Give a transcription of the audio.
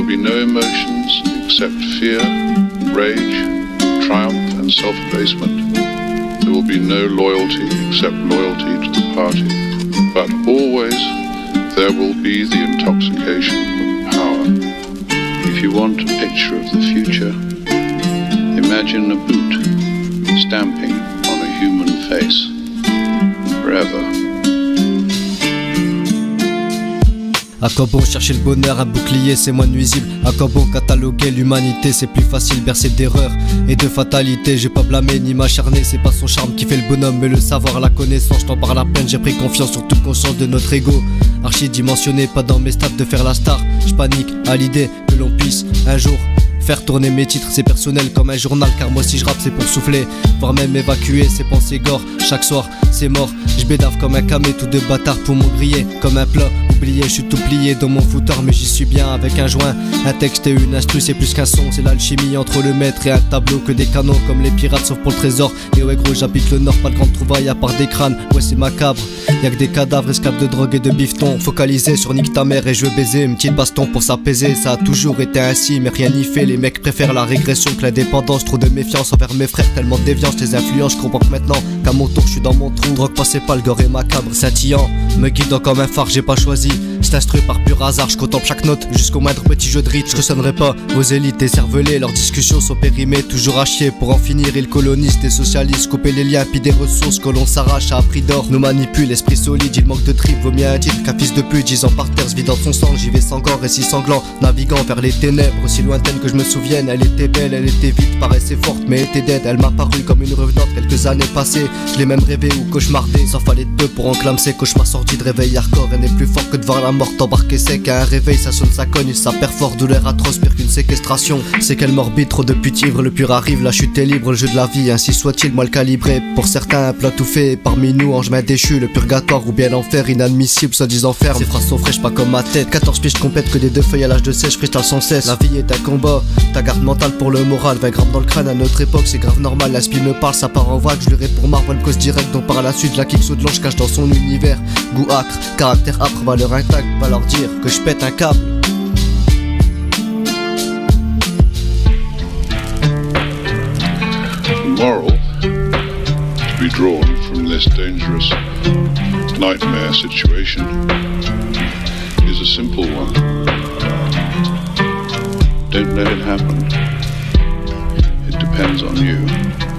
will be no emotions except fear, rage, triumph and self-abasement. There will be no loyalty except loyalty to the party. But always there will be the intoxication of power. If you want a picture of the future, imagine a boot stamping on a human face forever. À quoi bon chercher le bonheur, un bouclier c'est moins nuisible. À quoi bon cataloguer l'humanité, c'est plus facile bercé d'erreurs et de fatalité. J'ai pas blâmé ni m'acharné, c'est pas son charme qui fait le bonhomme, mais le savoir, la connaissance. Je t'en parle à peine, j'ai pris confiance sur toute conscience de notre ego. Archi-dimensionné, pas dans mes stats de faire la star. Je panique à l'idée que l'on puisse un jour faire tourner mes titres, c'est personnel comme un journal. Car moi si je rappe c'est pour souffler, voire même évacuer ces pensées gore. Chaque soir c'est mort, je bédave comme un camé. Tous deux bâtards pour m'en griller comme un plat oublié. Je suis tout plié dans mon foutoir mais j'y suis bien avec un joint. Un texte et une instru c'est plus qu'un son. C'est l'alchimie entre le maître et un tableau que des canons comme les pirates sauf pour le trésor. Et ouais gros j'habite le nord, pas de grande trouvaille à part des crânes. Ouais c'est macabre, y'a que des cadavres, esclaves de drogue et de bifton. Focalisé sur nique ta mère et je veux baiser. Une petite baston pour s'apaiser, ça a toujours été ainsi mais rien n'y fait. Les mecs préfèrent la régression que l'indépendance. Trop de méfiance envers mes frères, tellement de déviance. Les influences, je comprends que maintenant qu'à mon tour je suis dans mon trou. Drogue passé pas le gore et macabre, scintillant me guidant comme un phare, j'ai pas choisi. C'est instruit par pur hasard, je contemple chaque note jusqu'au moindre petit jeu de rythme. Je sonnerai pas vos élites décervelées, leurs discussions sont périmées, toujours à chier. Pour en finir, ils colonisent des socialistes, couper les liens puis des ressources que l'on s'arrache à prix d'or. Nous manipule, esprit solide, il manque de trip, vaut mieux un titre qu'un fils de pute. Gisant par terre, se vidant son sang, j'y vais sans gants, récit sanglant, naviguant vers les ténèbres, aussi lointaines que je me souvienne. Elle était belle, elle était vite, paraissait forte, mais était dead. Elle m'a paru comme une revenante quelques années passées. Je l'ai même rêvé ou cauchemardé, sans fallait deux pour enclamser. Cauchemar sorti de réveil hardcore, elle n'est plus fort que de voir la mort t'embarquer sec. À un réveil, ça sonne, ça cogne, ça perfore, douleur atroce, pire qu'une séquestration. C'est qu'elle morbide, trop de pute ivre, le pur arrive, la chute est libre, le jeu de la vie, ainsi soit-il, moi le calibré. Pour certains, un plat tout fait, parmi nous, ange main déchu, le purgatoire ou bien l'enfer, inadmissible, soi-disant ferme. Ces phrases sont fraîches, pas comme ma tête. 14 piges complètes que des deux feuilles à l'âge de 16, freestyle sans cesse. La vie est un combat, ta garde mentale pour le moral, 20 grammes dans le crâne à notre époque, c'est grave normal. L'inspi me parle, ça part en vague, je lui réponds pour Marvel cause direct, donc par la suite, la kick saut de l'ange cache dans son univers. Goût acre, caractère âpre, valeur intacte, va leur dire que je pète un câble. The moral to be drawn from this dangerous nightmare situation is a simple one. Don't let it happen. It depends on you.